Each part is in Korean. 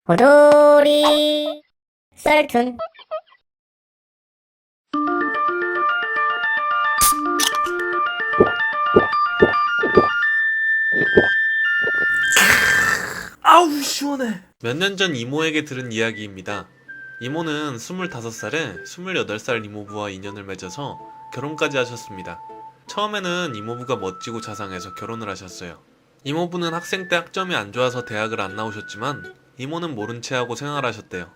호돌이 썰툰. 아우 시원해. 몇 년 전 이모에게 들은 이야기입니다. 이모는 25살에 28살 이모부와 인연을 맺어서 결혼까지 하셨습니다. 처음에는 이모부가 멋지고 자상해서 결혼을 하셨어요. 이모부는 학생 때 학점이 안 좋아서 대학을 안 나오셨지만 이모는 모른 채 하고 생활하셨대요.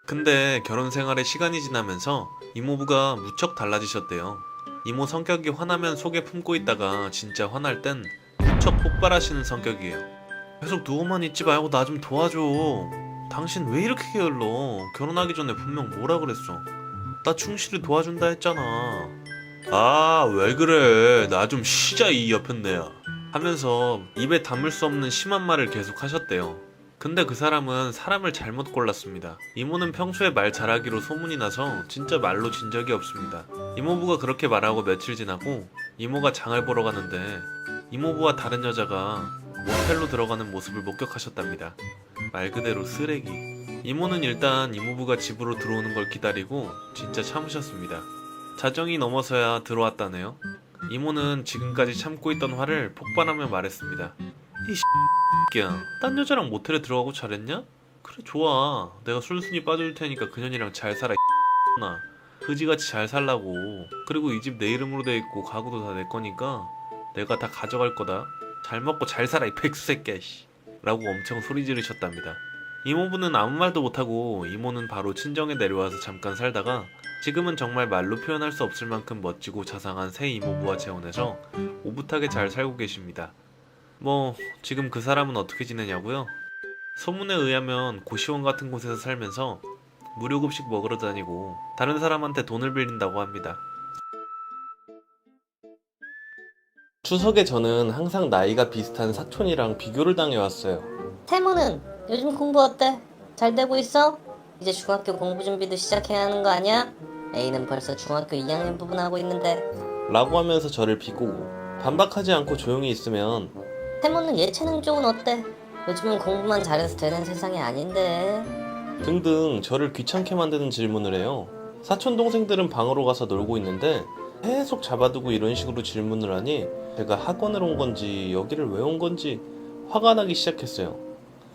근데 결혼 생활에 시간이 지나면서 이모부가 무척 달라지셨대요. 이모 성격이 화나면 속에 품고 있다가 진짜 화날 땐 무척 폭발하시는 성격이에요. 계속 누워만 있지 말고 나 좀 도와줘. 당신 왜 이렇게 게을러? 결혼하기 전에 분명 뭐라 그랬어? 나 충실히 도와준다 했잖아. 아, 왜 그래? 나 좀 쉬자 이 여편네야. 하면서 입에 담을 수 없는 심한 말을 계속 하셨대요. 근데 그 사람은 사람을 잘못 골랐습니다. 이모는 평소에 말 잘하기로 소문이 나서 진짜 말로 진 적이 없습니다. 이모부가 그렇게 말하고 며칠 지나고 이모가 장을 보러 가는데 이모부와 다른 여자가 모텔로 들어가는 모습을 목격하셨답니다. 말 그대로 쓰레기. 이모는 일단 이모부가 집으로 들어오는 걸 기다리고 진짜 참으셨습니다. 자정이 넘어서야 들어왔다네요. 이모는 지금까지 참고 있던 화를 폭발하며 말했습니다. 이 X야, 딴 여자랑 모텔에 들어가고 잘했냐? 그래 좋아. 내가 술순이 빠져줄 테니까 그년이랑 잘 살아 나. 그지같이 잘 살라고. 그리고 이 집 내 이름으로 돼 있고 가구도 다 내 거니까 내가 다 가져갈 거다. 잘 먹고 잘 살아 이 백수새끼야 씨. 라고 엄청 소리 지르셨답니다. 이모부는 아무 말도 못하고 이모는 바로 친정에 내려와서 잠깐 살다가 지금은 정말 말로 표현할 수 없을 만큼 멋지고 자상한 새 이모부와 재혼해서 오붓하게 잘 살고 계십니다. 뭐 지금 그 사람은 어떻게 지내냐고요? 소문에 의하면 고시원 같은 곳에서 살면서 무료급식 먹으러 다니고 다른 사람한테 돈을 빌린다고 합니다. 추석에 저는 항상 나이가 비슷한 사촌이랑 비교를 당해왔어요. 태모는 요즘 공부 어때? 잘 되고 있어? 이제 중학교 공부 준비도 시작해야 하는 거 아니야? A는 벌써 중학교 2학년 부분하고 있는데. 라고 하면서 저를 비꼬고 반박하지 않고 조용히 있으면 태모는 예체능 쪽은 어때? 요즘은 공부만 잘해서 되는 세상이 아닌데. 등등 저를 귀찮게 만드는 질문을 해요. 사촌 동생들은 방으로 가서 놀고 있는데 계속 잡아두고 이런 식으로 질문을 하니 제가 학원을 온 건지 여기를 왜 온 건지 화가 나기 시작했어요.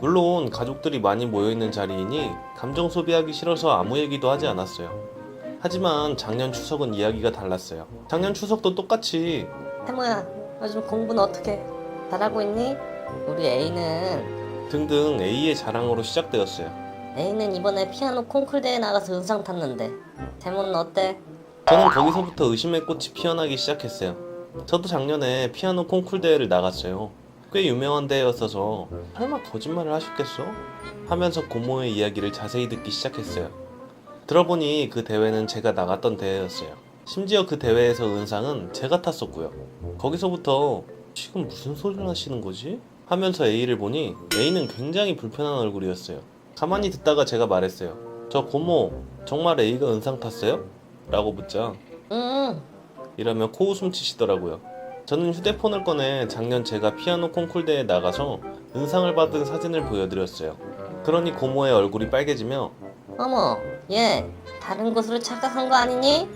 물론 가족들이 많이 모여있는 자리이니 감정 소비하기 싫어서 아무 얘기도 하지 않았어요. 하지만 작년 추석은 이야기가 달랐어요. 작년 추석도 똑같이 태모야, 요즘 공부는 어떻게? 잘하고 있니? 우리 A는 등등 A의 자랑으로 시작되었어요. A는 이번에 피아노 콩쿨 대회 나가서 은상 탔는데. 태모는 어때? 저는 거기서부터 의심의 꽃이 피어나기 시작했어요. 저도 작년에 피아노 콩쿨 대회를 나갔어요. 꽤 유명한 대회였어서 설마 거짓말을 하셨겠어? 하면서 고모의 이야기를 자세히 듣기 시작했어요. 들어보니 그 대회는 제가 나갔던 대회였어요. 심지어 그 대회에서 은상은 제가 탔었고요. 거기서부터 지금 무슨 소리를 하시는 거지? 하면서 A를 보니 A는 굉장히 불편한 얼굴이었어요. 가만히 듣다가 제가 말했어요. 저 고모, 정말 A가 은상 탔어요? 라고 묻자 응. 이러며 코웃음 치시더라고요. 저는 휴대폰을 꺼내 작년 제가 피아노 콩쿨 대회에 나가서 은상을 받은 사진을 보여드렸어요. 그러니 고모의 얼굴이 빨개지며 어머, 얘 다른 곳으로 착각한 거 아니니?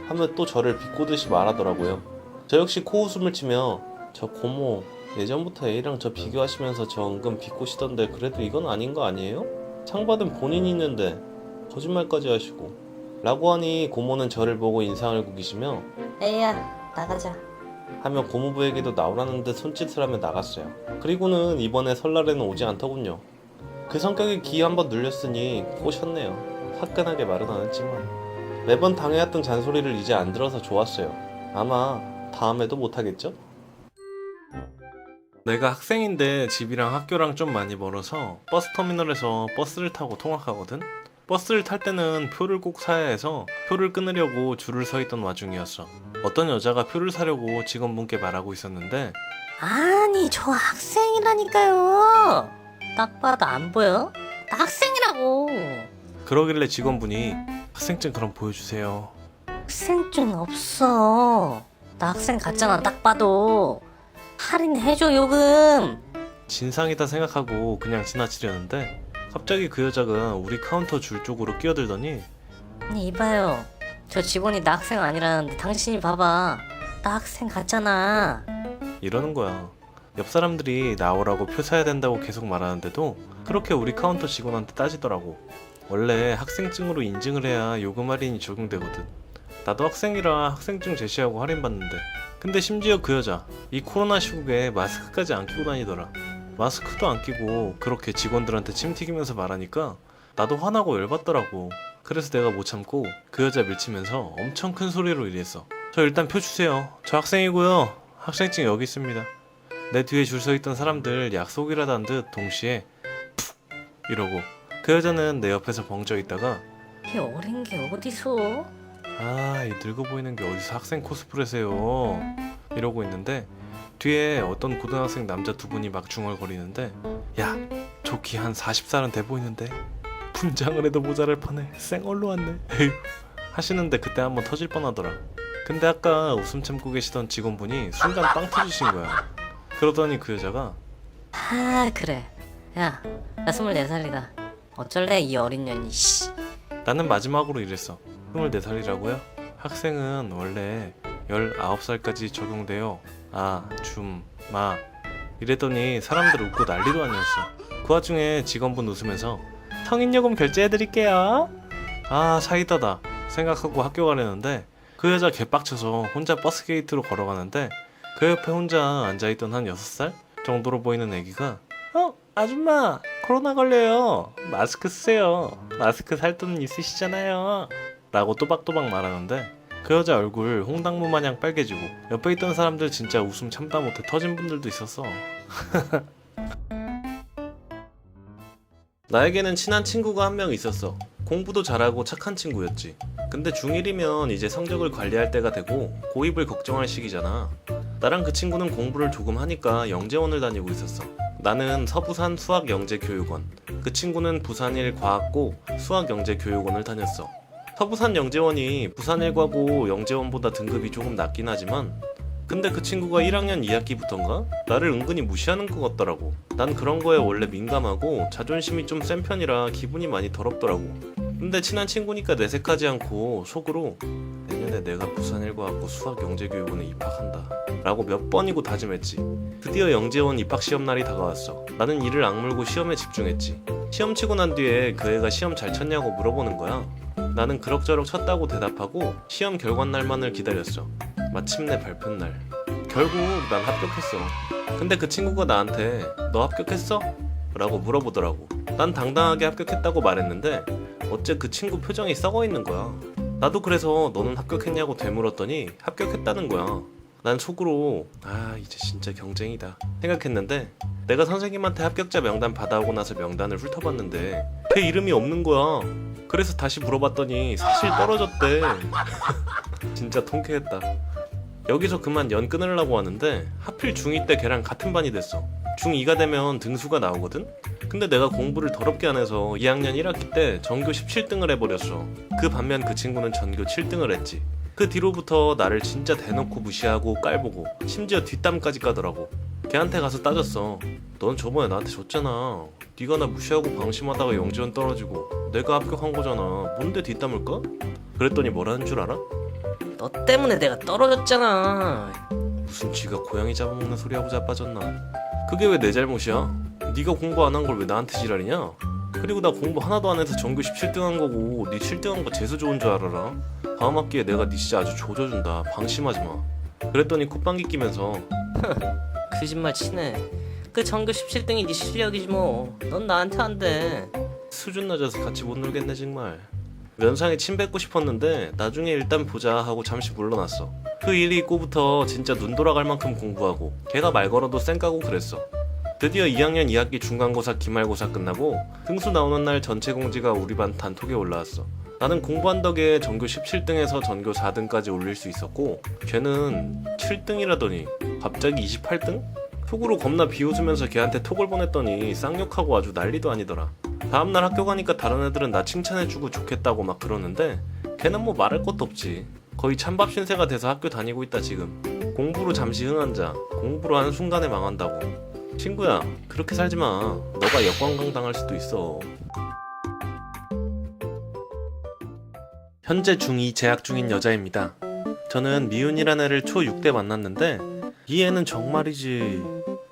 하며 또 저를 비꼬듯이 말하더라고요. 저 역시 코웃음을 치며 저 고모 예전부터 A랑 저 비교하시면서 저 은근 비꼬시던데 그래도 이건 아닌 거 아니에요? 상 받은 본인이 있는데 거짓말까지 하시고 라고 하니 고모는 저를 보고 인상을 구기시며 A야, 나가자. 하며 고모부에게도 나오라는 듯 손짓을 하며 나갔어요. 그리고는 이번에 설날에는 오지 않더군요. 그 성격에 기 한번 눌렸으니 꼬셨네요. 화끈하게 말은 안 했지만 매번 당해왔던 잔소리를 이제 안 들어서 좋았어요. 아마 다음에도 못하겠죠? 내가 학생인데 집이랑 학교랑 좀 많이 멀어서 버스터미널에서 버스를 타고 통학하거든? 버스를 탈 때는 표를 꼭 사야 해서 표를 끊으려고 줄을 서 있던 와중이었어. 어떤 여자가 표를 사려고 직원분께 말하고 있었는데 아니, 저 학생이라니까요. 딱 봐도 안 보여? 나 학생이라고. 그러길래 직원분이 학생증 그럼 보여주세요. 학생증 없어. 나 학생 같잖아, 딱 봐도. 할인해줘, 요금. 진상이다 생각하고 그냥 지나치려는데 갑자기 그 여자가 우리 카운터 줄 쪽으로 끼어들더니 아니 이봐요, 저 직원이 나 학생 아니라는데 당신이 봐봐, 나 학생 같잖아. 이러는 거야. 옆 사람들이 나오라고 표 사야 된다고 계속 말하는데도 그렇게 우리 카운터 직원한테 따지더라고. 원래 학생증으로 인증을 해야 요금 할인이 적용되거든. 나도 학생이라 학생증 제시하고 할인받는데, 근데 심지어 그 여자 이 코로나 시국에 마스크까지 안 끼고 다니더라. 마스크도 안 끼고 그렇게 직원들한테 침 튀기면서 말하니까 나도 화나고 열받더라고. 그래서 내가 못 참고 그 여자 밀치면서 엄청 큰 소리로 이랬어. 저 일단 표 주세요. 저 학생이고요. 학생증 여기 있습니다. 내 뒤에 줄 서 있던 사람들 약속이라도 한 듯 동시에 푹 이러고 그 여자는 내 옆에서 벙쪄 있다가 이 어린 게 어디서? 아, 이 늙어 보이는 게 어디서 학생 코스프레세요 이러고 있는데 뒤에 어떤 고등학생 남자 두 분이 막 중얼거리는데 야, 좋기 한 40살은 돼 보이는데 분장을 해도 모자랄 판에 쌩얼로 왔네 에휴 하시는데 그때 한번 터질 뻔하더라. 근데 아까 웃음 참고 계시던 직원분이 순간 빵 터지신 거야. 그러더니 그 여자가 아 그래, 야, 나 24살이다. 어쩔래 이 어린 년이. 씨. 나는 마지막으로 이랬어. 24살이라고요? 학생은 원래 19살까지 적용돼요. 아, 마 이랬더니 사람들 웃고 난리도 아니었어. 그 와중에 직원분 웃으면서 성인요금 결제해드릴게요. 아, 사이다다 생각하고 학교 가려는데 그 여자 개빡쳐서 혼자 버스 게이트로 걸어가는데 그 옆에 혼자 앉아있던 한 6살 정도로 보이는 애기가 아줌마 코로나 걸려요. 마스크 쓰세요. 마스크 살 돈 있으시잖아요. 라고 또박또박 말하는데 그 여자 얼굴 홍당무 마냥 빨개지고 옆에 있던 사람들 진짜 웃음 참다 못해 터진 분들도 있었어. 나에게는 친한 친구가 한 명 있었어. 공부도 잘하고 착한 친구였지. 근데 중1이면 이제 성적을 관리할 때가 되고 고입을 걱정할 시기잖아. 나랑 그 친구는 공부를 조금 하니까 영재원을 다니고 있었어. 나는 서부산 수학영재교육원, 그 친구는 부산일 과학고 수학영재교육원을 다녔어. 서부산 영재원이 부산일과고 영재원보다 등급이 조금 낮긴 하지만 근데 그 친구가 1학년 2학기부터인가? 나를 은근히 무시하는 것 같더라고. 난 그런 거에 원래 민감하고 자존심이 좀 센 편이라 기분이 많이 더럽더라고. 근데 친한 친구니까 내색하지 않고 속으로 내년에 내가 부산일과학고 수학영재교육원에 입학한다 라고 몇 번이고 다짐했지. 드디어 영재원 입학시험 날이 다가왔어. 나는 이를 악물고 시험에 집중했지. 시험 치고 난 뒤에 그 애가 시험 잘 쳤냐고 물어보는 거야. 나는 그럭저럭 쳤다고 대답하고 시험 결과날만을 기다렸어. 마침내 발표날. 결국 난 합격했어. 근데 그 친구가 나한테 너 합격했어? 라고 물어보더라고. 난 당당하게 합격했다고 말했는데 어째 그 친구 표정이 썩어 있는 거야. 나도 그래서 너는 합격했냐고 되물었더니 합격했다는 거야. 난 속으로 아, 이제 진짜 경쟁이다 생각했는데 내가 선생님한테 합격자 명단 받아오고 나서 명단을 훑어봤는데 걔 이름이 없는 거야. 그래서 다시 물어봤더니 사실 떨어졌대. 진짜 통쾌했다. 여기서 그만 연 끊으려고 하는데 하필 중2 때 걔랑 같은 반이 됐어. 중2가 되면 등수가 나오거든? 근데 내가 공부를 더럽게 안 해서 2학년 1학기 때 전교 17등을 해버렸어. 그 반면 그 친구는 전교 7등을 했지. 그 뒤로부터 나를 진짜 대놓고 무시하고 깔보고 심지어 뒷담까지 까더라고. 걔한테 가서 따졌어. 넌 저번에 나한테 줬잖아. 네가 나 무시하고 방심하다가 영재원 떨어지고 내가 합격한 거잖아. 뭔데 뒷담을 까? 그랬더니 뭐라는 줄 알아? 너 때문에 내가 떨어졌잖아. 무슨 쥐가 고양이 잡아먹는 소리하고 자빠졌나. 그게 왜 내 잘못이야? 네가 공부 안 한 걸 왜 나한테 지랄이냐? 그리고 나 공부 하나도 안 해서 전교 17등 한 거고 네 7등 한 거 재수 좋은 줄 알아라. 다음 학기에 내가 네 진짜 아주 조져준다. 방심하지 마. 그랬더니 콧방귀 끼면서 거짓말 치네. 그 전교 17등이 네 실력이지 뭐. 넌 나한테 안 돼. 수준 낮아서 같이 못 놀겠네 정말. 면상에 침 뱉고 싶었는데 나중에 일단 보자 하고 잠시 물러났어. 그 일이 있고부터 진짜 눈 돌아갈 만큼 공부하고 걔가 말 걸어도 쌩 까고 그랬어. 드디어 2학년 2학기 중간고사 기말고사 끝나고 등수 나오는 날 전체 공지가 우리 반 단톡에 올라왔어. 나는 공부한 덕에 전교 17등에서 전교 4등까지 올릴 수 있었고 걔는 7등이라더니 갑자기 28등? 속으로 겁나 비웃으면서 걔한테 톡을 보냈더니 쌍욕하고 아주 난리도 아니더라. 다음날 학교 가니까 다른 애들은 나 칭찬해주고 좋겠다고 막 그러는데 걔는 뭐 말할 것도 없지. 거의 찬밥 신세가 돼서 학교 다니고 있다 지금. 공부로 잠시 흥한 자, 공부로 하는 순간에 망한다고. 친구야, 그렇게 살지 마. 너가 역관광 당할 수도 있어. 현재 중2 재학 중인 여자입니다. 저는 미윤이라는 애를 초6 때 만났는데 이 애는 정말이지.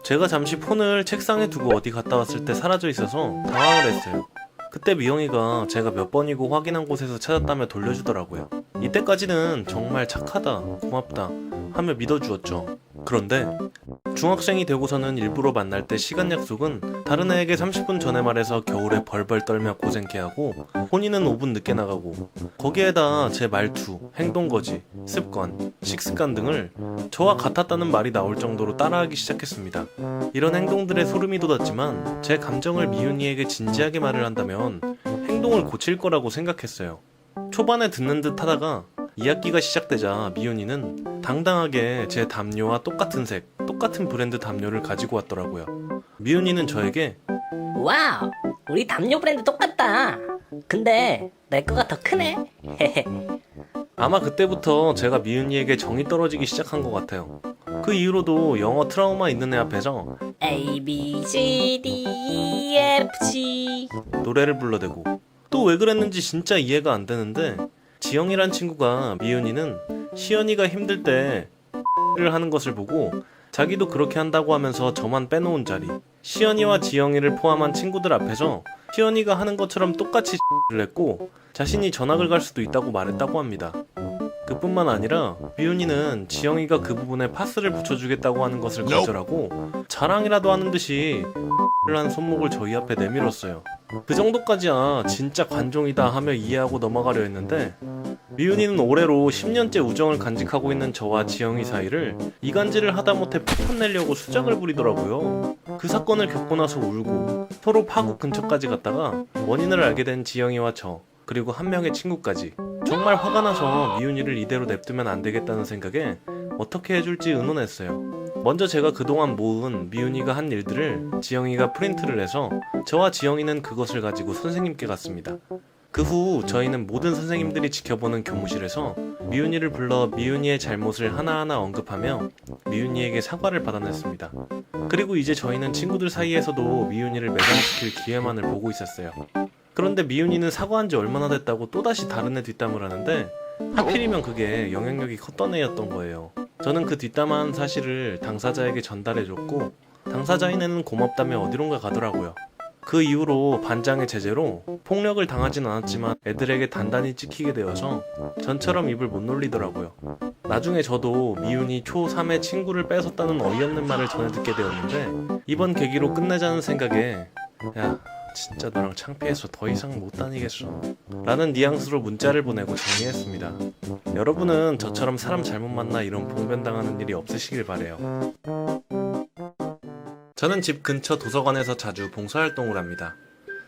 제가 잠시 폰을 책상에 두고 어디 갔다 왔을 때 사라져 있어서 당황을 했어요. 그때 미영이가 제가 몇 번이고 확인한 곳에서 찾았다며 돌려주더라고요. 이때까지는 정말 착하다, 고맙다 하며 믿어주었죠. 그런데 중학생이 되고서는 일부러 만날 때 시간 약속은 다른 애에게 30분 전에 말해서 겨울에 벌벌 떨며 고생케 하고 혼인은 5분 늦게 나가고 거기에다 제 말투, 행동거지, 습관, 식습관 등을 저와 같았다는 말이 나올 정도로 따라하기 시작했습니다. 이런 행동들에 소름이 돋았지만 제 감정을 미윤이에게 진지하게 말을 한다면 행동을 고칠 거라고 생각했어요. 초반에 듣는 듯 하다가 2학기가 시작되자 미윤이는 당당하게 제 담요와 똑같은 색, 똑같은 브랜드 담요를 가지고 왔더라고요. 미윤이는 저에게 와우, 우리 담요 브랜드 똑같다. 근데 내 거가 더 크네. 아마 그때부터 제가 미윤이에게 정이 떨어지기 시작한 것 같아요. 그 이후로도 영어 트라우마 있는 애 앞에서 A, B, C, D, E, F, G 노래를 불러대고 또 왜 그랬는지 진짜 이해가 안 되는데 지영이란 친구가 미윤이는 시연이가 힘들 때 를 하는 것을 보고 자기도 그렇게 한다고 하면서 저만 빼놓은 자리, 시연이와 지영이를 포함한 친구들 앞에서 시연이가 하는 것처럼 똑같이 를 했고 자신이 전학을 갈 수도 있다고 말했다고 합니다. 그뿐만 아니라 미윤이는 지영이가 그 부분에 파스를 붙여주겠다고 하는 것을 거절하고 자랑이라도 하는 듯이 를 한 손목을 저희 앞에 내밀었어요. 그 정도까지야 진짜 관종이다 하며 이해하고 넘어가려 했는데 미윤이는 올해로 10년째 우정을 간직하고 있는 저와 지영이 사이를 이간질을 하다못해 폭탄 내려고 수작을 부리더라고요. 그 사건을 겪고 나서 울고 서로 파국 근처까지 갔다가 원인을 알게 된 지영이와 저 그리고 한 명의 친구까지 정말 화가 나서 미윤이를 이대로 냅두면 안 되겠다는 생각에 어떻게 해줄지 의논했어요. 먼저 제가 그동안 모은 미윤이가 한 일들을 지영이가 프린트를 해서 저와 지영이는 그것을 가지고 선생님께 갔습니다. 그 후 저희는 모든 선생님들이 지켜보는 교무실에서 미윤이를 불러 미윤이의 잘못을 하나하나 언급하며 미윤이에게 사과를 받아냈습니다. 그리고 이제 저희는 친구들 사이에서도 미윤이를 매장시킬 기회만을 보고 있었어요. 그런데 미윤이는 사과한 지 얼마나 됐다고 또다시 다른 애 뒷담을 하는데 하필이면 그게 영향력이 컸던 애였던 거예요. 저는 그 뒷담화한 사실을 당사자에게 전달해줬고 당사자인 애는 고맙다며 어디론가 가더라고요. 그 이후로 반장의 제재로 폭력을 당하진 않았지만 애들에게 단단히 찍히게 되어서 전처럼 입을 못 놀리더라고요. 나중에 저도 미윤이 초3의 친구를 뺏었다는 어이없는 말을 전해 듣게 되었는데 이번 계기로 끝내자는 생각에 야 진짜 너랑 창피해서 더 이상 못 다니겠어 라는 뉘앙스로 문자를 보내고 정리했습니다. 여러분은 저처럼 사람 잘못 만나 이런 봉변당하는 일이 없으시길 바래요. 저는 집 근처 도서관에서 자주 봉사활동을 합니다.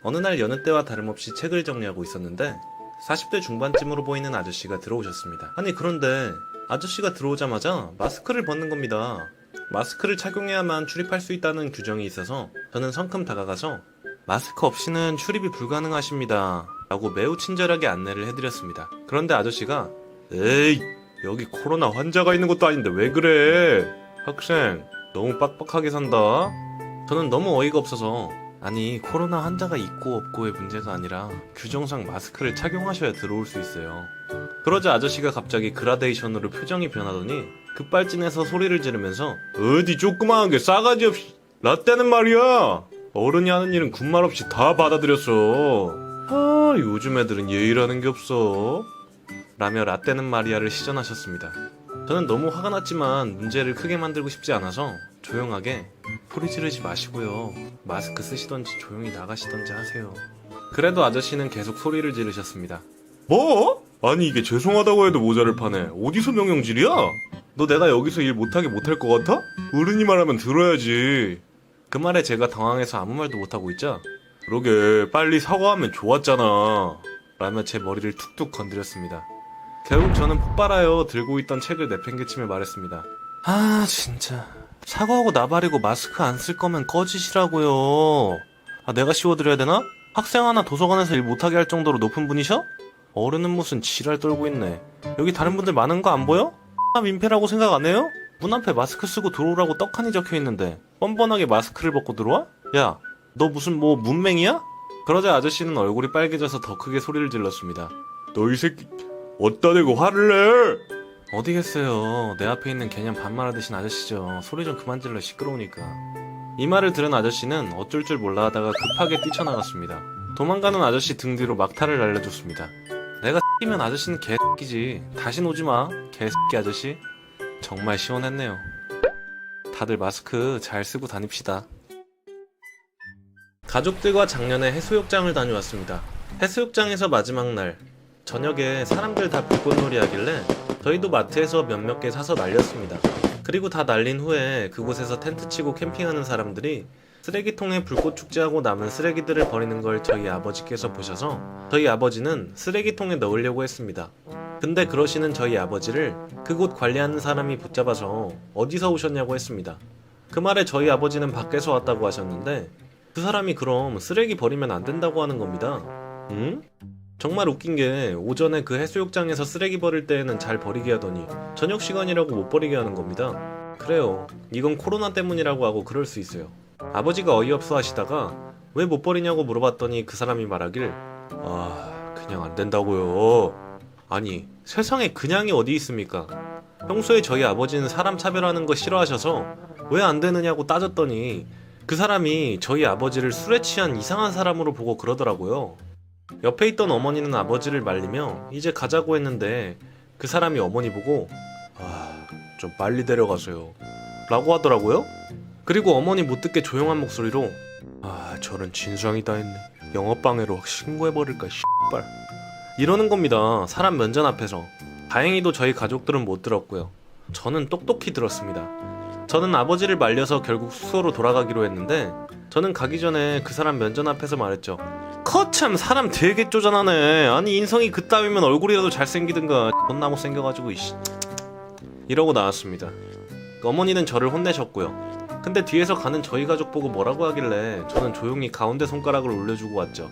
어느 날 여느 때와 다름없이 책을 정리하고 있었는데 40대 중반쯤으로 보이는 아저씨가 들어오셨습니다. 아니 그런데 아저씨가 들어오자마자 마스크를 벗는 겁니다. 마스크를 착용해야만 출입할 수 있다는 규정이 있어서 저는 성큼 다가가서 마스크 없이는 출입이 불가능하십니다 라고 매우 친절하게 안내를 해드렸습니다. 그런데 아저씨가 에이 여기 코로나 환자가 있는 것도 아닌데 왜 그래 학생 너무 빡빡하게 산다. 저는 너무 어이가 없어서 아니 코로나 환자가 있고 없고의 문제가 아니라 규정상 마스크를 착용하셔야 들어올 수 있어요. 그러자 아저씨가 갑자기 그라데이션으로 표정이 변하더니 급발진해서 소리를 지르면서 어디 조그마한 게 싸가지 없이 라떼는 말이야 어른이 하는 일은 군말 없이 다 받아들였어. 아 요즘 애들은 예의라는 게 없어 라며 라떼는 마리아를 시전하셨습니다. 저는 너무 화가 났지만 문제를 크게 만들고 싶지 않아서 조용하게 소리 지르지 마시고요. 마스크 쓰시던지 조용히 나가시던지 하세요. 그래도 아저씨는 계속 소리를 지르셨습니다. 뭐? 아니 이게 죄송하다고 해도 모자를 파네. 어디서 명령질이야? 너 내가 여기서 일 못하게 못할 것 같아? 어른이 말하면 들어야지. 그 말에 제가 당황해서 아무 말도 못하고 있자 그러게 빨리 사과하면 좋았잖아 라며 제 머리를 툭툭 건드렸습니다. 결국 저는 폭발하여 들고 있던 책을 내팽개치며 말했습니다. 아 진짜 사과하고 나발이고 마스크 안 쓸 거면 꺼지시라고요. 아 내가 씌워드려야 되나? 학생 하나 도서관에서 일 못하게 할 정도로 높은 분이셔? 어른은 무슨 지랄 떨고 있네. 여기 다른 분들 많은 거 안 보여? 민폐라고 생각 안 해요? 문 앞에 마스크 쓰고 들어오라고 떡하니 적혀있는데 뻔뻔하게 마스크를 벗고 들어와? 야, 너 무슨 뭐 문맹이야? 그러자 아저씨는 얼굴이 빨개져서 더 크게 소리를 질렀습니다. 너 이 새끼 어디다 대고 화를 내? 어디겠어요. 내 앞에 있는 개념 반말하듯이 아저씨죠. 소리 좀 그만 질러 시끄러우니까. 이 말을 들은 아저씨는 어쩔 줄 몰라 하다가 급하게 뛰쳐나갔습니다. 도망가는 아저씨 등 뒤로 막타를 날려줬습니다. 내가 X이면 아저씨는 개새끼지. 다신 오지마 개새끼 아저씨. 정말 시원했네요. 다들 마스크 잘 쓰고 다닙시다. 가족들과 작년에 해수욕장을 다녀왔습니다. 해수욕장에서 마지막 날 저녁에 사람들 다 불꽃놀이 하길래 저희도 마트에서 몇몇 개 사서 날렸습니다. 그리고 다 날린 후에 그곳에서 텐트 치고 캠핑하는 사람들이 쓰레기통에 불꽃 축제하고 남은 쓰레기들을 버리는 걸 저희 아버지께서 보셔서 저희 아버지는 쓰레기통에 넣으려고 했습니다. 근데 그러시는 저희 아버지를 그곳 관리하는 사람이 붙잡아서 어디서 오셨냐고 했습니다. 그 말에 저희 아버지는 밖에서 왔다고 하셨는데 그 사람이 그럼 쓰레기 버리면 안 된다고 하는 겁니다. 응? 정말 웃긴 게 오전에 그 해수욕장에서 쓰레기 버릴 때에는 잘 버리게 하더니 저녁 시간이라고 못 버리게 하는 겁니다. 그래요. 이건 코로나 때문이라고 하고 그럴 수 있어요. 아버지가 어이없어 하시다가 왜 못 버리냐고 물어봤더니 그 사람이 말하길 그냥 안 된다고요. 아니 세상에 그냥이 어디 있습니까? 평소에 저희 아버지는 사람 차별하는 거 싫어하셔서 왜 안 되느냐고 따졌더니 그 사람이 저희 아버지를 술에 취한 이상한 사람으로 보고 그러더라고요. 옆에 있던 어머니는 아버지를 말리며 이제 가자고 했는데 그 사람이 어머니 보고 좀 빨리 데려가세요 라고 하더라고요. 그리고 어머니 못 듣게 조용한 목소리로 저런 진상이 다 했네. 영업방해로 확 신고해버릴까 씨발 이러는 겁니다. 사람 면전 앞에서. 다행히도 저희 가족들은 못 들었고요. 저는 똑똑히 들었습니다. 저는 아버지를 말려서 결국 숙소로 돌아가기로 했는데 저는 가기 전에 그 사람 면전 앞에서 말했죠. 거참 사람 되게 쪼잔하네. 아니 인성이 그따위면 얼굴이라도 잘생기든가 존나 못생겨가지고 이러고 나왔습니다. 어머니는 저를 혼내셨고요. 근데 뒤에서 가는 저희 가족 보고 뭐라고 하길래 저는 조용히 가운데 손가락을 올려주고 왔죠.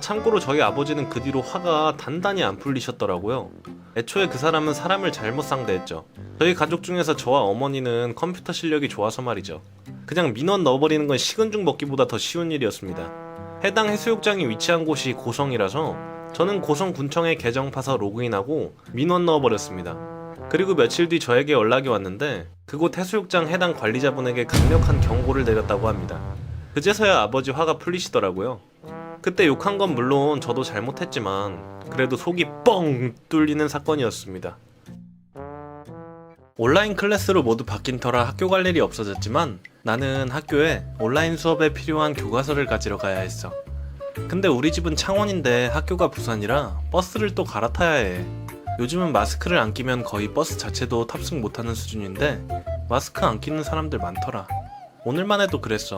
참고로 저희 아버지는 그 뒤로 화가 단단히 안 풀리셨더라고요. 애초에 그 사람은 사람을 잘못 상대했죠. 저희 가족 중에서 저와 어머니는 컴퓨터 실력이 좋아서 말이죠. 그냥 민원 넣어버리는 건 식은죽 먹기보다 더 쉬운 일이었습니다. 해당 해수욕장이 위치한 곳이 고성이라서 저는 고성군청에 계정 파서 로그인하고 민원 넣어버렸습니다. 그리고 며칠 뒤 저에게 연락이 왔는데 그곳 해수욕장 해당 관리자분에게 강력한 경고를 내렸다고 합니다. 그제서야 아버지 화가 풀리시더라고요. 그때 욕한 건 물론 저도 잘못했지만 그래도 속이 뻥 뚫리는 사건이었습니다. 온라인 클래스로 모두 바뀐 터라 학교 갈 일이 없어졌지만 나는 학교에 온라인 수업에 필요한 교과서를 가지러 가야 했어. 근데 우리 집은 창원인데 학교가 부산이라 버스를 또 갈아타야 해. 요즘은 마스크를 안 끼면 거의 버스 자체도 탑승 못하는 수준인데 마스크 안 끼는 사람들 많더라. 오늘만 해도 그랬어.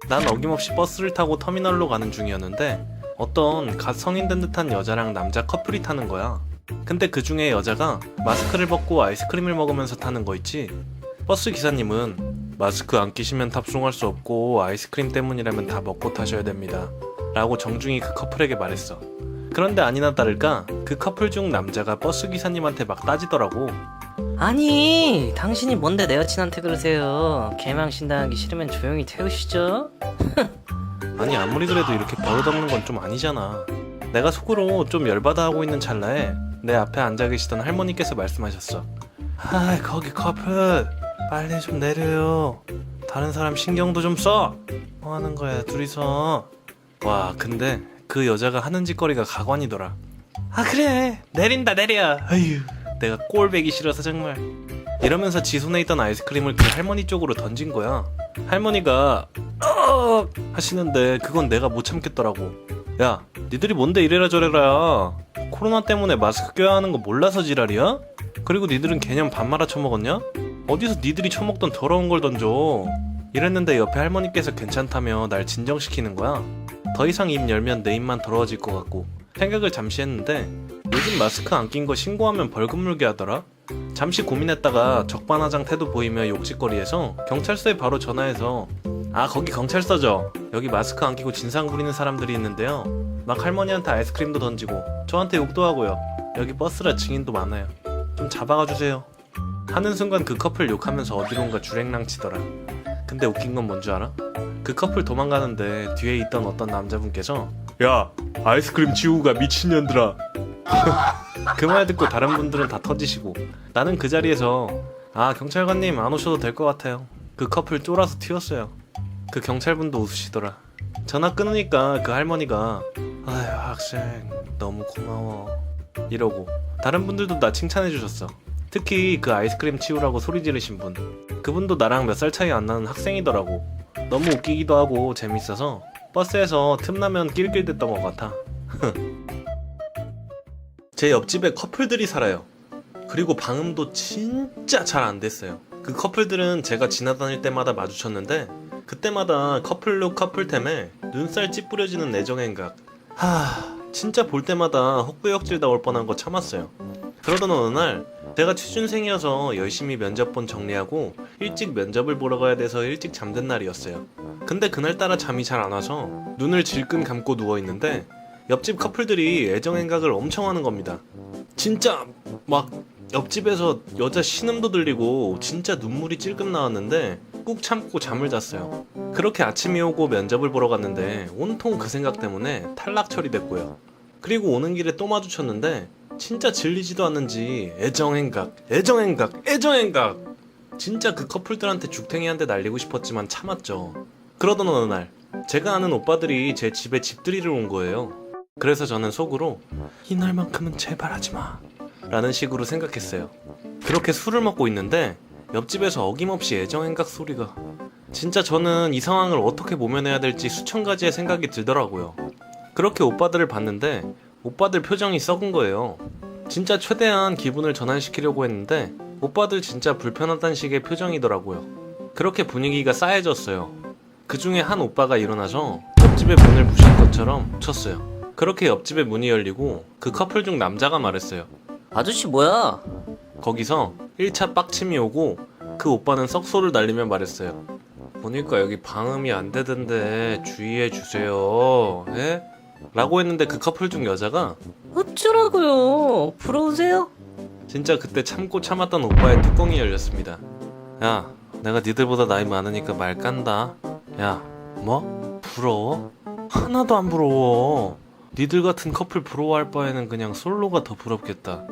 난 어김없이 버스를 타고 터미널로 가는 중이었는데 어떤 갓 성인 된 듯한 여자랑 남자 커플이 타는 거야. 근데 그 중에 여자가 마스크를 벗고 아이스크림을 먹으면서 타는 거 있지? 버스 기사님은 마스크 안 끼시면 탑승할 수 없고 아이스크림 때문이라면 다 먹고 타셔야 됩니다 라고 정중히 그 커플에게 말했어. 그런데 아니나 다를까 그 커플 중 남자가 버스 기사님한테 막 따지더라고. 아니 당신이 뭔데 내 여친한테 그러세요. 개망신당하기 싫으면 조용히 태우시죠. 아니 아무리 그래도 이렇게 버릇없는 건 좀 아니잖아. 내가 속으로 좀 열받아 하고 있는 찰나에 내 앞에 앉아 계시던 할머니께서 말씀하셨어. 거기 커플 빨리 좀 내려요. 다른 사람 신경도 좀 써. 뭐 하는 거야 둘이서. 와 근데 그 여자가 하는 짓거리가 가관이더라. 그래 내린다 내려. 아휴 내가 꼴배기 싫어서 정말. 이러면서 지 손에 있던 아이스크림을 그 할머니 쪽으로 던진 거야. 할머니가 하시는데 그건 내가 못 참겠더라고. 야 니들이 뭔데 이래라 저래라. 코로나 때문에 마스크 껴야 하는 거 몰라서 지랄이야? 그리고 니들은 개념 반말아 처먹었냐? 어디서 니들이 처먹던 더러운 걸 던져. 이랬는데 옆에 할머니께서 괜찮다며 날 진정시키는 거야. 더 이상 입 열면 내 입만 더러워질 것 같고 생각을 잠시 했는데 요즘 마스크 안 낀 거 신고하면 벌금 물게 하더라. 잠시 고민했다가 적반하장 태도 보이며 욕짓거리해서 경찰서에 바로 전화해서 거기 경찰서죠. 여기 마스크 안 끼고 진상 부리는 사람들이 있는데요. 막 할머니한테 아이스크림도 던지고 저한테 욕도 하고요. 여기 버스라 증인도 많아요. 좀 잡아가 주세요. 하는 순간 그 커플 욕하면서 어디론가 주랭랑 치더라. 근데 웃긴 건 뭔 줄 알아? 그 커플 도망가는데 뒤에 있던 어떤 남자분께서 야 아이스크림 치우가 미친년들아 그 말 듣고 다른 분들은 다 터지시고 나는 그 자리에서 아 경찰관님 안 오셔도 될 것 같아요. 그 커플 쫄아서 튀었어요. 그 경찰분도 웃으시더라. 전화 끊으니까 그 할머니가 아휴 학생 너무 고마워 이러고 다른 분들도 나 칭찬해 주셨어. 특히 그 아이스크림 치우라고 소리 지르신 분, 그분도 나랑 몇 살 차이 안 나는 학생이더라고. 너무 웃기기도 하고 재밌어서 버스에서 틈나면 낄낄댔던 것 같아. 제 옆집에 커플들이 살아요. 그리고 방음도 진짜 잘 안 됐어요. 그 커플들은 제가 지나다닐 때마다 마주쳤는데 그때마다 커플룩 커플템에 눈살 찌푸려지는 애정행각. 진짜 볼 때마다 헛구역질 나올 뻔한 거 참았어요. 그러던 어느 날 제가 취준생이어서 열심히 면접본 정리하고 일찍 면접을 보러 가야 돼서 일찍 잠든 날이었어요. 근데 그날따라 잠이 잘 안 와서 눈을 질끈 감고 누워있는데 옆집 커플들이 애정행각을 엄청 하는 겁니다. 진짜 막 옆집에서 여자 신음도 들리고 진짜 눈물이 찔끔 나왔는데 꾹 참고 잠을 잤어요. 그렇게 아침이 오고 면접을 보러 갔는데 온통 그 생각 때문에 탈락 처리됐고요. 그리고 오는 길에 또 마주쳤는데 진짜 질리지도 않는지 애정행각 진짜 그 커플들한테 죽탱이 한 대 날리고 싶었지만 참았죠. 그러던 어느 날 제가 아는 오빠들이 제 집에 집들이를 온 거예요. 그래서 저는 속으로 이날만큼은 제발 하지마 라는 식으로 생각했어요. 그렇게 술을 먹고 있는데 옆집에서 어김없이 애정행각 소리가. 진짜 저는 이 상황을 어떻게 모면해야 될지 수천 가지의 생각이 들더라고요. 그렇게 오빠들을 봤는데 오빠들 표정이 썩은 거예요. 진짜 최대한 기분을 전환시키려고 했는데 오빠들 진짜 불편하다는 식의 표정이더라고요. 그렇게 분위기가 싸해졌어요. 그 중에 한 오빠가 일어나서 옆집의 문을 부신 것처럼 쳤어요. 그렇게 옆집의 문이 열리고 그 커플 중 남자가 말했어요. 아저씨 뭐야? 거기서 1차 빡침이 오고 그 오빠는 썩소를 날리며 말했어요. 보니까 여기 방음이 안 되던데 주의해 주세요. 에? 라고 했는데 그 커플 중 여자가 어쩌라고요? 부러우세요? 진짜 그때 참고 참았던 오빠의 뚜껑이 열렸습니다. 야, 내가 니들보다 나이 많으니까 말 깐다. 야, 뭐? 부러워? 하나도 안 부러워. 니들 같은 커플 부러워할 바에는 그냥 솔로가 더 부럽겠다.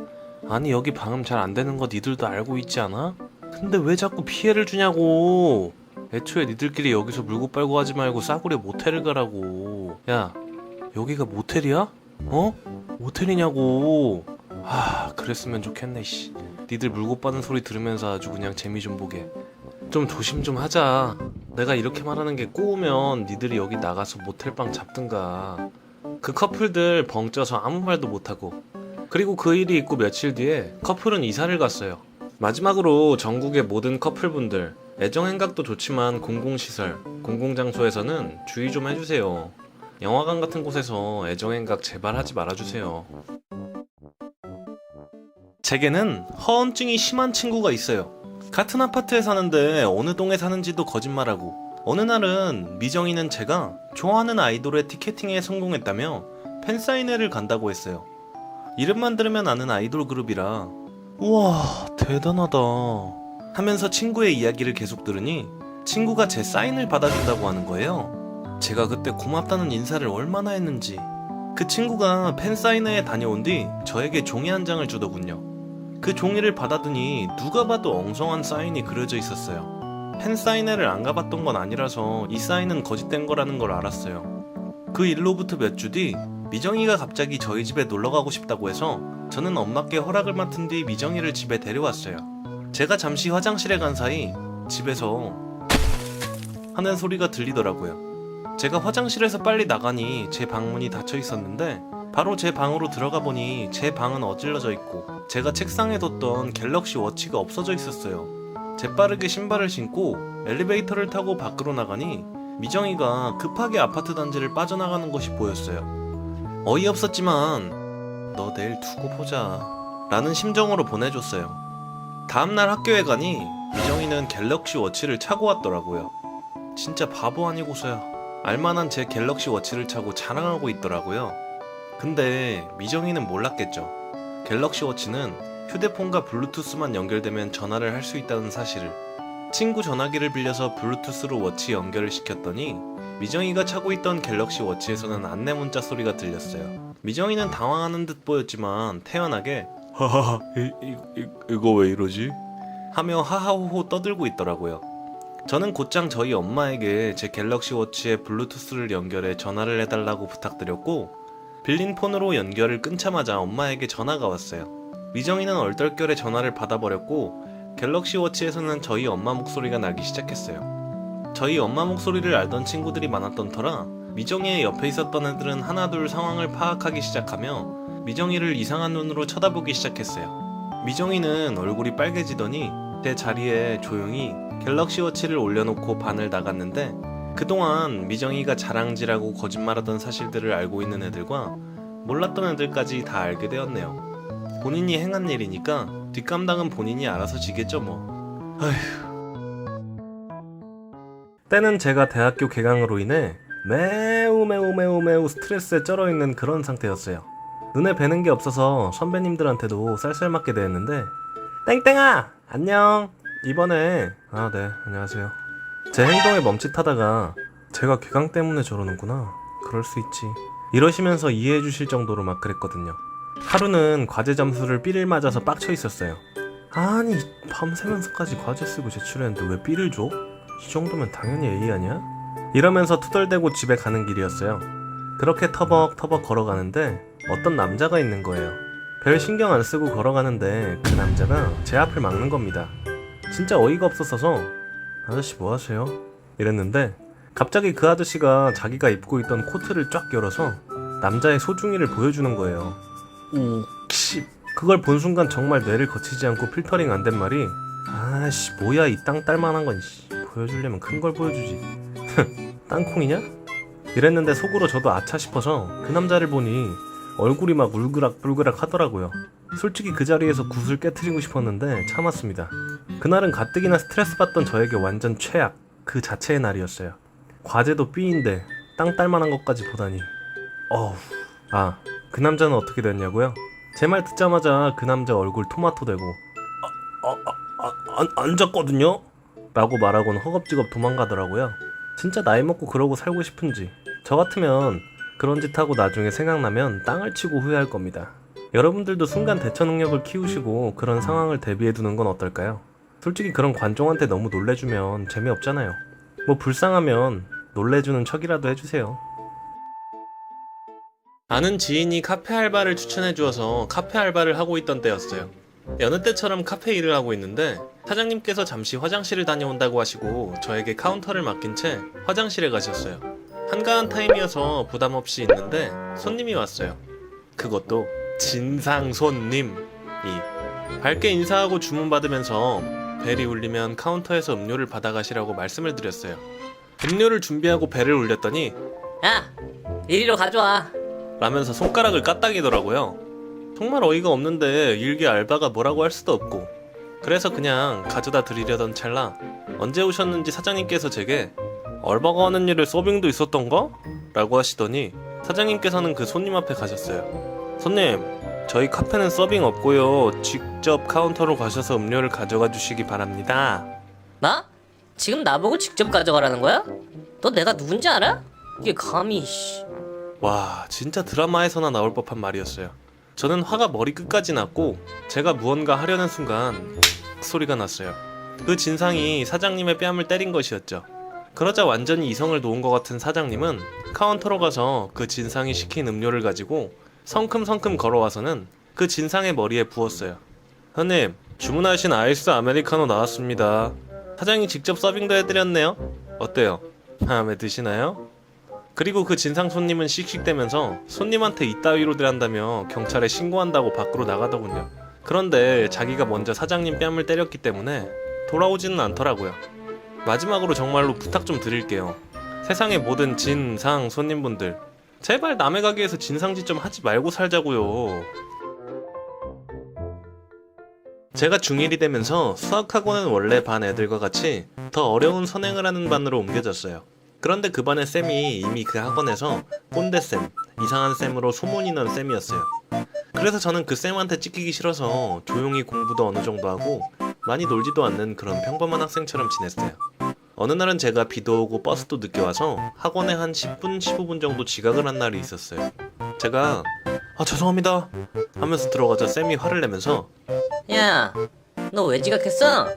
아니 여기 방음 잘 안 되는 거 니들도 알고 있지 않아? 근데 왜 자꾸 피해를 주냐고. 애초에 니들끼리 여기서 물고 빨고 하지 말고 싸구려 모텔을 가라고. 야, 여기가 모텔이야? 어? 모텔이냐고. 그랬으면 좋겠네 씨. 니들 물고 빠는 소리 들으면서 아주 그냥 재미 좀 보게. 좀 조심 좀 하자. 내가 이렇게 말하는 게 꼬우면 니들이 여기 나가서 모텔방 잡든가. 그 커플들 벙쪄서 아무 말도 못하고. 그리고 그 일이 있고 며칠 뒤에 커플은 이사를 갔어요. 마지막으로 전국의 모든 커플분들, 애정행각도 좋지만 공공시설, 공공장소에서는 주의 좀 해주세요. 영화관 같은 곳에서 애정행각 제발 하지 말아주세요. 제게는 허언증이 심한 친구가 있어요. 같은 아파트에 사는데 어느 동에 사는지도 거짓말하고, 어느 날은 미정이는 제가 좋아하는 아이돌의 티켓팅에 성공했다며 팬사인회를 간다고 했어요. 이름만 들으면 아는 아이돌 그룹이라 우와 대단하다 하면서 친구의 이야기를 계속 들으니 친구가 제 사인을 받아준다고 하는 거예요. 제가 그때 고맙다는 인사를 얼마나 했는지. 그 친구가 팬사인회에 다녀온 뒤 저에게 종이 한 장을 주더군요. 그 종이를 받아드니 누가 봐도 엉성한 사인이 그려져 있었어요. 팬사인회를 안 가봤던 건 아니라서 이 사인은 거짓된 거라는 걸 알았어요. 그 일로부터 몇 주 뒤 미정이가 갑자기 저희 집에 놀러가고 싶다고 해서 저는 엄마께 허락을 맡은 뒤 미정이를 집에 데려왔어요. 제가 잠시 화장실에 간 사이 집에서 하는 소리가 들리더라고요. 제가 화장실에서 빨리 나가니 제 방문이 닫혀 있었는데 바로 제 방으로 들어가 보니 제 방은 어질러져 있고 제가 책상에 뒀던 갤럭시 워치가 없어져 있었어요. 재빠르게 신발을 신고 엘리베이터를 타고 밖으로 나가니 미정이가 급하게 아파트 단지를 빠져나가는 것이 보였어요. 어이없었지만 너 내일 두고 보자 라는 심정으로 보내줬어요. 다음날 학교에 가니 미정이는 갤럭시 워치를 차고 왔더라고요. 진짜 바보 아니고서야 알만한 제 갤럭시 워치를 차고 자랑하고 있더라고요. 근데 미정이는 몰랐겠죠. 갤럭시 워치는 휴대폰과 블루투스만 연결되면 전화를 할 수 있다는 사실을. 친구 전화기를 빌려서 블루투스로 워치 연결을 시켰더니 미정이가 차고 있던 갤럭시 워치에서는 안내 문자 소리가 들렸어요. 미정이는 당황하는 듯 보였지만 태연하게 하하하 이거 왜 이러지? 하며 하하호호 떠들고 있더라고요. 저는 곧장 저희 엄마에게 제 갤럭시 워치에 블루투스를 연결해 전화를 해달라고 부탁드렸고 빌린 폰으로 연결을 끊자마자 엄마에게 전화가 왔어요. 미정이는 얼떨결에 전화를 받아버렸고 갤럭시 워치에서는 저희 엄마 목소리가 나기 시작했어요. 저희 엄마 목소리를 알던 친구들이 많았던 터라 미정이의 옆에 있었던 애들은 하나둘 상황을 파악하기 시작하며 미정이를 이상한 눈으로 쳐다보기 시작했어요. 미정이는 얼굴이 빨개지더니 제 자리에 조용히 갤럭시 워치를 올려놓고 반을 나갔는데 그동안 미정이가 자랑질하고 거짓말하던 사실들을 알고 있는 애들과 몰랐던 애들까지 다 알게 되었네요. 본인이 행한 일이니까 뒷감당은 본인이 알아서 지겠죠 뭐. 아휴. 때는 제가 대학교 개강으로 인해 매우 스트레스에 쩔어있는 그런 상태였어요. 눈에 뵈는 게 없어서 선배님들한테도 쌀쌀맞게 대했는데 땡땡아! 안녕! 이번에 네 안녕하세요. 제 행동에 멈칫하다가 제가 개강 때문에 저러는구나 그럴 수 있지 이러시면서 이해해 주실 정도로 막 그랬거든요. 하루는 과제 점수를 B를 맞아서 빡쳐 있었어요. 아니 밤새면서까지 과제 쓰고 제출했는데 왜 B를 줘? 이 정도면 당연히 A 아니야? 이러면서 투덜대고 집에 가는 길이었어요. 그렇게 터벅터벅 걸어가는데 어떤 남자가 있는 거예요. 별 신경 안 쓰고 걸어가는데 그 남자가 제 앞을 막는 겁니다. 진짜 어이가 없었어서 아저씨 뭐 하세요? 이랬는데 갑자기 그 아저씨가 자기가 입고 있던 코트를 쫙 열어서 남자의 소중이를 보여주는 거예요. 씨 그걸 본 순간 정말 뇌를 거치지 않고 필터링 안 된 말이 아씨 뭐야 이 땅 딸만한 건 보여주려면 큰 걸 보여주지 땅콩이냐? 이랬는데 속으로 저도 아차 싶어서 그 남자를 보니 얼굴이 막 울그락불그락 하더라고요. 솔직히 그 자리에서 굿을 깨트리고 싶었는데 참았습니다. 그날은 가뜩이나 스트레스 받던 저에게 완전 최악 그 자체의 날이었어요. 과제도 B인데 땅 딸만한 것까지 보다니 어우. 그 남자는 어떻게 됐냐고요? 제 말 듣자마자 그 남자 얼굴 토마토 되고 안 잤거든요? 라고 말하고는 허겁지겁 도망가더라고요. 진짜 나이 먹고 그러고 살고 싶은지. 저 같으면 그런 짓 하고 나중에 생각나면 땅을 치고 후회할 겁니다. 여러분들도 순간 대처 능력을 키우시고 그런 상황을 대비해 두는 건 어떨까요? 솔직히 그런 관종한테 너무 놀래주면 재미없잖아요. 뭐 불쌍하면 놀래주는 척이라도 해주세요. 아는 지인이 카페 알바를 추천해 주어서 카페 알바를 하고 있던 때였어요. 여느 때처럼 카페 일을 하고 있는데 사장님께서 잠시 화장실을 다녀온다고 하시고 저에게 카운터를 맡긴 채 화장실에 가셨어요. 한가한 타임이어서 부담 없이 있는데 손님이 왔어요. 그것도 진상 손님이. 밝게 인사하고 주문 받으면서 벨이 울리면 카운터에서 음료를 받아가시라고 말씀을 드렸어요. 음료를 준비하고 벨을 울렸더니 야! 이리로 가져와. 라면서 손가락을 까딱이더라고요. 정말 어이가 없는데 일개 알바가 뭐라고 할 수도 없고 그래서 그냥 가져다 드리려던 찰나 언제 오셨는지 사장님께서 제게 알바가 하는 일에 서빙도 있었던가? 라고 하시더니 사장님께서는 그 손님 앞에 가셨어요. 손님, 저희 카페는 서빙 없고요. 직접 카운터로 가셔서 음료를 가져가 주시기 바랍니다. 나? 지금 나보고 직접 가져가라는 거야? 너 내가 누군지 알아? 이게 감히 와, 진짜 드라마에서나 나올 법한 말이었어요. 저는 화가 머리끝까지 났고 제가 무언가 하려는 순간 소리가 났어요. 그 진상이 사장님의 뺨을 때린 것이었죠. 그러자 완전히 이성을 놓은 것 같은 사장님은 카운터로 가서 그 진상이 시킨 음료를 가지고 성큼성큼 걸어와서는 그 진상의 머리에 부었어요. 손님, 주문하신 아이스 아메리카노 나왔습니다. 사장이 직접 서빙도 해드렸네요. 어때요? 마음에 드시나요? 그리고 그 진상 손님은 씩씩대면서 손님한테 이따위로 대한다며 경찰에 신고한다고 밖으로 나가더군요. 그런데 자기가 먼저 사장님 뺨을 때렸기 때문에 돌아오지는 않더라고요. 마지막으로 정말로 부탁 좀 드릴게요. 세상의 모든 진상 손님분들, 제발 남의 가게에서 진상짓 좀 하지 말고 살자고요. 제가 중1이 되면서 수학학원은 원래 반 애들과 같이 더 어려운 선행을 하는 반으로 옮겨졌어요. 그런데 그 반의 쌤이 이미 그 학원에서 꼰대쌤, 이상한 쌤으로 소문이 난 쌤이었어요. 그래서 저는 그 쌤한테 찍히기 싫어서 조용히 공부도 어느 정도 하고 많이 놀지도 않는 그런 평범한 학생처럼 지냈어요. 어느 날은 제가 비도 오고 버스도 늦게 와서 학원에 한 10분, 15분 정도 지각을 한 날이 있었어요. 제가 죄송합니다 하면서 들어가자 쌤이 화를 내면서 야, 너 왜 지각했어?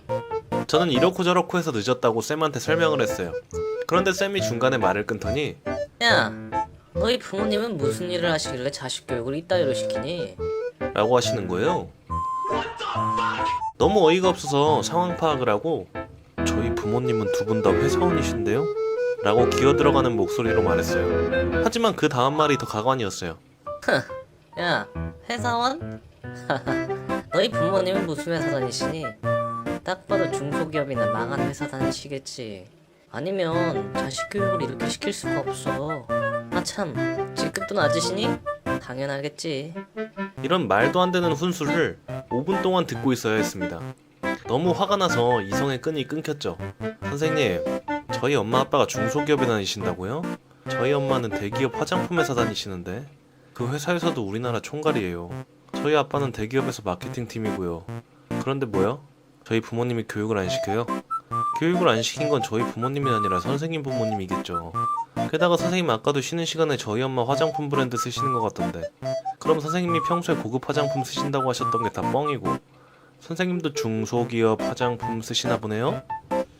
저는 이렇고 저렇고 해서 늦었다고 쌤한테 설명을 했어요. 그런데 쌤이 중간에 말을 끊더니 야, 너희 부모님은 무슨 일을 하시길래 자식 교육을 이따위로 시키니? 라고 하시는 거예요. 너무 어이가 없어서 상황 파악을 하고 저희 부모님은 두 분 다 회사원이신데요? 라고 기어들어가는 목소리로 말했어요. 하지만 그 다음 말이 더 가관이었어요. 야, 회사원? 너희 부모님은 무슨 회사 다니시니? 딱 봐도 중소기업이나 망한 회사 다니시겠지. 아니면 자식 교육을 이렇게 시킬 수가 없어. 아 참, 직급도 낮으시니? 당연하겠지. 이런 말도 안 되는 훈수를 5분 동안 듣고 있어야 했습니다. 너무 화가 나서 이성의 끈이 끊겼죠. 선생님, 저희 엄마 아빠가 중소기업에 다니신다고요? 저희 엄마는 대기업 화장품 회사 다니시는데 그 회사에서도 우리나라 총괄이에요. 저희 아빠는 대기업에서 마케팅 팀이고요. 그런데 뭐요? 저희 부모님이 교육을 안 시켜요? 교육을 안 시킨 건 저희 부모님이 아니라 선생님 부모님이겠죠. 게다가 선생님 아까도 쉬는 시간에 저희 엄마 화장품 브랜드 쓰시는 것 같던데 그럼 선생님이 평소에 고급 화장품 쓰신다고 하셨던 게 다 뻥이고 선생님도 중소기업 화장품 쓰시나 보네요?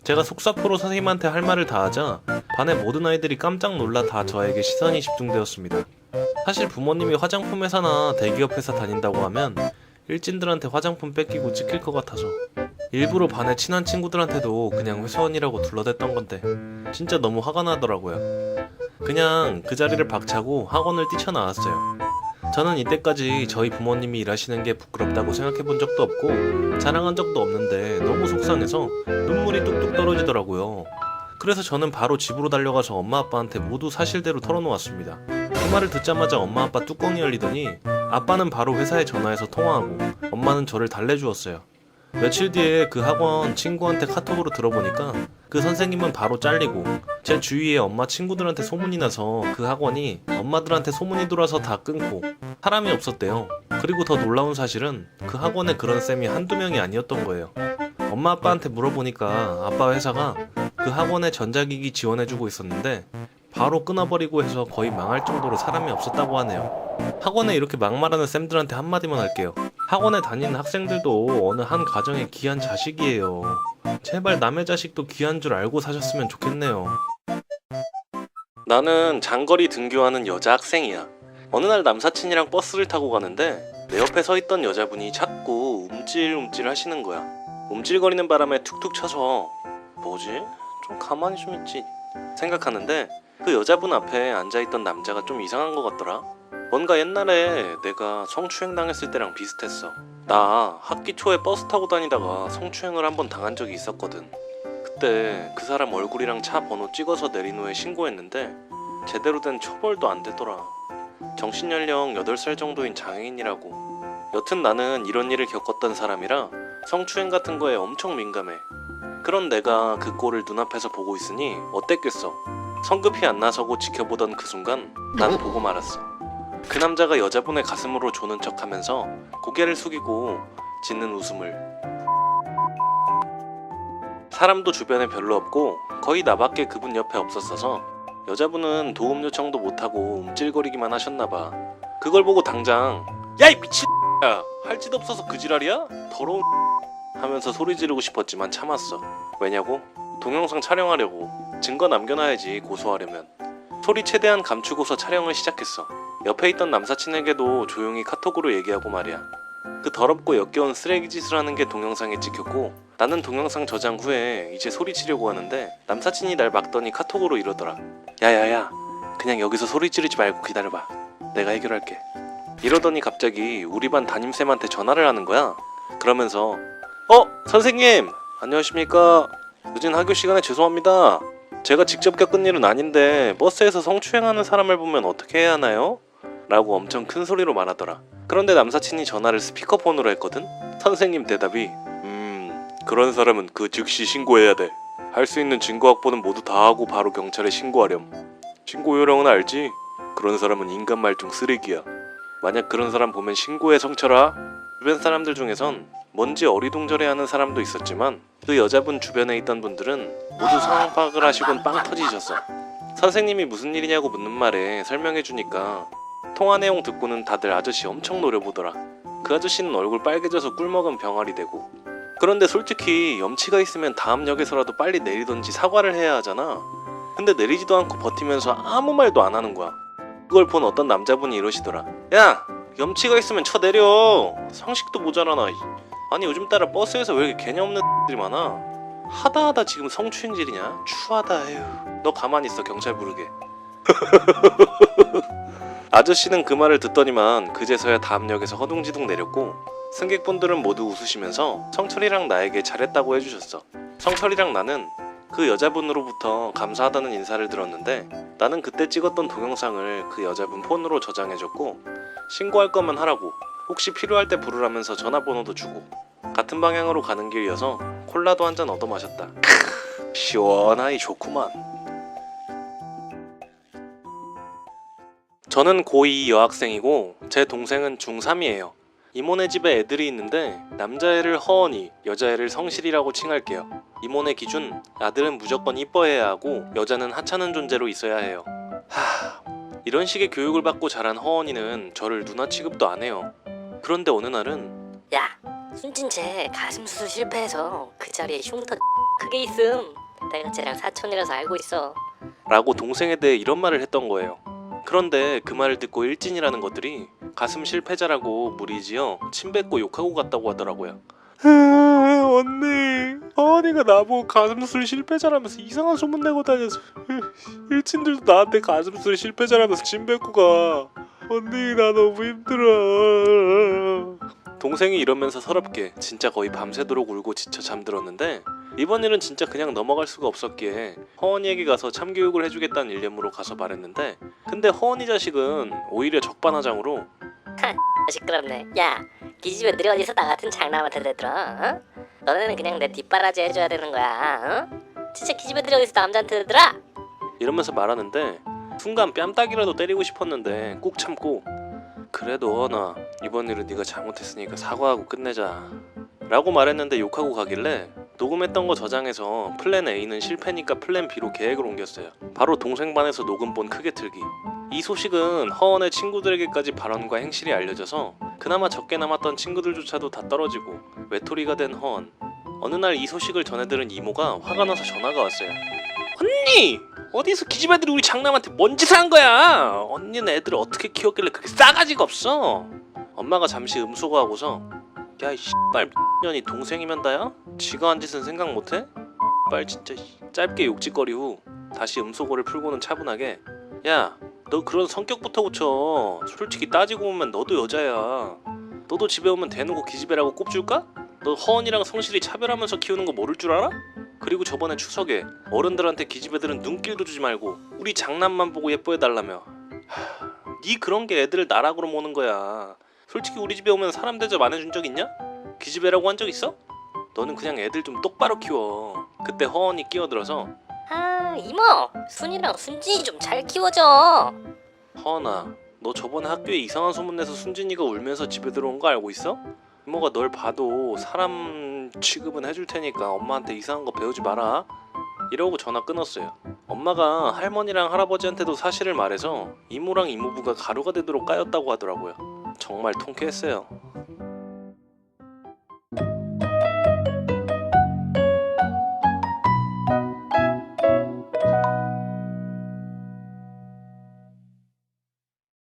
제가 속사포로 선생님한테 할 말을 다 하자 반의 모든 아이들이 깜짝 놀라 다 저에게 시선이 집중되었습니다. 사실 부모님이 화장품 회사나 대기업 회사 다닌다고 하면 일진들한테 화장품 뺏기고 찍힐 것 같아서 일부러 반의 친한 친구들한테도 그냥 회사원이라고 둘러댔던 건데 진짜 너무 화가 나더라고요. 그냥 그 자리를 박차고 학원을 뛰쳐나왔어요. 저는 이때까지 저희 부모님이 일하시는 게 부끄럽다고 생각해 본 적도 없고 자랑한 적도 없는데 너무 속상해서 눈물이 뚝뚝 떨어지더라고요. 그래서 저는 바로 집으로 달려가서 엄마 아빠한테 모두 사실대로 털어놓았습니다. 그 말을 듣자마자 엄마 아빠 뚜껑이 열리더니 아빠는 바로 회사에 전화해서 통화하고 엄마는 저를 달래주었어요. 며칠 뒤에 그 학원 친구한테 카톡으로 들어보니까 그 선생님은 바로 잘리고 제 주위에 엄마 친구들한테 소문이 나서 그 학원이 엄마들한테 소문이 돌아서 다 끊고 사람이 없었대요. 그리고 더 놀라운 사실은 그 학원에 그런 쌤이 한두 명이 아니었던 거예요. 엄마 아빠한테 물어보니까 아빠 회사가 그 학원에 전자기기 지원해주고 있었는데 바로 끊어버리고 해서 거의 망할 정도로 사람이 없었다고 하네요. 학원에 이렇게 막말하는 쌤들한테 한마디만 할게요. 학원에 다니는 학생들도 어느 한 가정의 귀한 자식이에요. 제발 남의 자식도 귀한 줄 알고 사셨으면 좋겠네요. 나는 장거리 등교하는 여자 학생이야. 어느 날 남사친이랑 버스를 타고 가는데 내 옆에 서 있던 여자분이 자꾸 움찔움찔 하시는 거야. 움찔거리는 바람에 툭툭 쳐서 뭐지? 좀 가만히 좀 있지 생각하는데 그 여자분 앞에 앉아있던 남자가 좀 이상한 것 같더라. 뭔가 옛날에 내가 성추행 당했을 때랑 비슷했어. 나 학기 초에 버스 타고 다니다가 성추행을 한번 당한 적이 있었거든. 그때 그 사람 얼굴이랑 차 번호 찍어서 내린 후에 신고했는데 제대로 된 처벌도 안 되더라. 정신연령 8살 정도인 장애인이라고. 여튼 나는 이런 일을 겪었던 사람이라 성추행 같은 거에 엄청 민감해. 그런 내가 그 꼴을 눈앞에서 보고 있으니 어땠겠어. 성급히 안 나서고 지켜보던 그 순간 난 보고 말았어. 그 남자가 여자분의 가슴으로 조는 척하면서 고개를 숙이고 짓는 웃음을. 사람도 주변에 별로 없고 거의 나밖에 그분 옆에 없었어서 여자분은 도움 요청도 못하고 움찔거리기만 하셨나봐. 그걸 보고 당장 야 이 미친 야 할 짓 없어서 그 지랄이야? 더러운 하면서 소리 지르고 싶었지만 참았어. 왜냐고? 동영상 촬영하려고. 증거 남겨놔야지 고소하려면. 소리 최대한 감추고서 촬영을 시작했어. 옆에 있던 남사친에게도 조용히 카톡으로 얘기하고 말이야. 그 더럽고 역겨운 쓰레기 짓을 하는 게 동영상에 찍혔고 나는 동영상 저장 후에 이제 소리치려고 하는데 남사친이 날 막더니 카톡으로 이러더라. 야야야 그냥 여기서 소리 지르지 말고 기다려봐. 내가 해결할게. 이러더니 갑자기 우리 반 담임쌤한테 전화를 하는 거야. 그러면서 선생님 안녕하십니까. 늦은 학교 시간에 죄송합니다. 제가 직접 겪은 일은 아닌데 버스에서 성추행하는 사람을 보면 어떻게 해야 하나요? 라고 엄청 큰 소리로 말하더라. 그런데 남사친이 전화를 스피커폰으로 했거든? 선생님 대답이 그런 사람은 그 즉시 신고해야 돼. 할 수 있는 증거 확보는 모두 다 하고 바로 경찰에 신고하렴. 신고 요령은 알지? 그런 사람은 인간 말종 쓰레기야. 만약 그런 사람 보면 신고해 성철아. 주변 사람들 중에선 뭔지 어리둥절해하는 사람도 있었지만 그 여자분 주변에 있던 분들은 모두 상황 파악을 하시곤 빵 터지셨어. 선생님이 무슨 일이냐고 묻는 말에 설명해주니까 통화 내용 듣고는 다들 아저씨 엄청 노려보더라. 그 아저씨는 얼굴 빨개져서 꿀먹은 병아리 되고. 그런데 솔직히 염치가 있으면 다음 역에서라도 빨리 내리던지 사과를 해야 하잖아. 근데 내리지도 않고 버티면서 아무 말도 안 하는 거야. 그걸 본 어떤 남자분이 이러시더라. 야, 염치가 있으면 쳐내려. 상식도 모자라나. 아니 요즘 따라 버스에서 왜 이렇게 개념 없는 들이 많아. 하다하다 지금 성추행질이냐? 추하다. 에휴. 너 가만히 있어. 경찰 부르게. 아저씨는 그 말을 듣더니만 그제서야 다음 역에서 허둥지둥 내렸고 승객분들은 모두 웃으시면서 성철이랑 나에게 잘했다고 해주셨어. 성철이랑 나는 그 여자분으로부터 감사하다는 인사를 들었는데 나는 그때 찍었던 동영상을 그 여자분 폰으로 저장해줬고 신고할 거면 하라고 혹시 필요할 때 부르라면서 전화번호도 주고 같은 방향으로 가는 길이어서 콜라도 한 잔 얻어 마셨다. 크으, 시원하니 좋구만. 저는 고2 여학생이고 제 동생은 중3이에요. 이모네 집에 애들이 있는데 남자애를 허언이, 여자애를 성실이라고 칭할게요. 이모네 기준 아들은 무조건 이뻐해야 하고 여자는 하찮은 존재로 있어야 해요. 이런 식의 교육을 받고 자란 허언이는 저를 누나 취급도 안 해요. 그런데 어느 날은 야, 순진쟤 가슴 수술 실패해서 그 자리에 흉터 크게 있음. 내가 쟤랑 사촌이라서 알고 있어. 라고 동생에 대해 이런 말을 했던 거예요. 그런데 그 말을 듣고 일진이라는 것들이 가슴 실패자라고 무리지어 침 뱉고 욕하고 갔다고 하더라고요. 언니, 허언이가 나보고 가슴술 실패자라면서 이상한 소문 내고 다녀서 일진들도 나한테 가슴술 실패자라면서 침 뱉고 가. 언니 나 너무 힘들어. 동생이 이러면서 서럽게 진짜 거의 밤새도록 울고 지쳐 잠들었는데 이번 일은 진짜 그냥 넘어갈 수가 없었기에 허언이에게 가서 참교육을 해주겠다는 일념으로 가서 말했는데 근데 허언이 자식은 오히려 적반하장으로 시끄럽네. 야, 기집애 들이 어디서 나 같은 장남한테 대들어? 어? 너네는 그냥 내 뒷바라지 해줘야 되는 거야. 어? 진짜 기집애들이 어디서 남자한테 대들어? 이러면서 말하는데 순간 뺨따기라도 때리고 싶었는데 꾹 참고 그래도 허언아 이번 일은 네가 잘못했으니까 사과하고 끝내자 라고 말했는데 욕하고 가길래 녹음했던 거 저장해서 플랜 A는 실패니까 플랜 B로 계획을 옮겼어요. 바로 동생 반에서 녹음본 크게 틀기. 이 소식은 허언의 친구들에게까지 발언과 행실이 알려져서 그나마 적게 남았던 친구들조차도 다 떨어지고 외톨이가 된 허언. 어느 날 이 소식을 전해들은 이모가 화가 나서 전화가 왔어요. 언니! 어디서 기집애들이 우리 장남한테 뭔 짓을 한 거야? 언니는 애들을 어떻게 키웠길래 그렇게 싸가지가 없어? 엄마가 잠시 음소거하고서 야 이 씨발 년이 동생이면 다야? 지가 한 짓은 생각 못해? 빨 진짜 짧게 욕짓거리 후 다시 음소거를 풀고는 차분하게 야 너 그런 성격부터 고쳐. 솔직히 따지고 보면 너도 여자야. 너도 집에 오면 대놓고 기집애라고 꼽줄까? 너 허언이랑 성실이 차별하면서 키우는 거 모를 줄 알아? 그리고 저번에 추석에 어른들한테 기집애들은 눈길도 주지 말고 우리 장난만 보고 예뻐해달라며. 네 그런 게 애들을 나락으로 모는 거야. 솔직히 우리 집에 오면 사람 대접 안 해준 적 있냐? 기집애라고 한 적 있어? 너는 그냥 애들 좀 똑바로 키워. 그때 허언이 끼어들어서 아, 이모, 순이랑 순진이 좀 잘 키워줘. 허언아 너 저번에 학교에 이상한 소문 내서 순진이가 울면서 집에 들어온 거 알고 있어? 이모가 널 봐도 사람 취급은 해줄 테니까 엄마한테 이상한 거 배우지 마라. 이러고 전화 끊었어요. 엄마가 할머니랑 할아버지한테도 사실을 말해서 이모랑 이모부가 가루가 되도록 까였다고 하더라고요. 정말 통쾌했어요.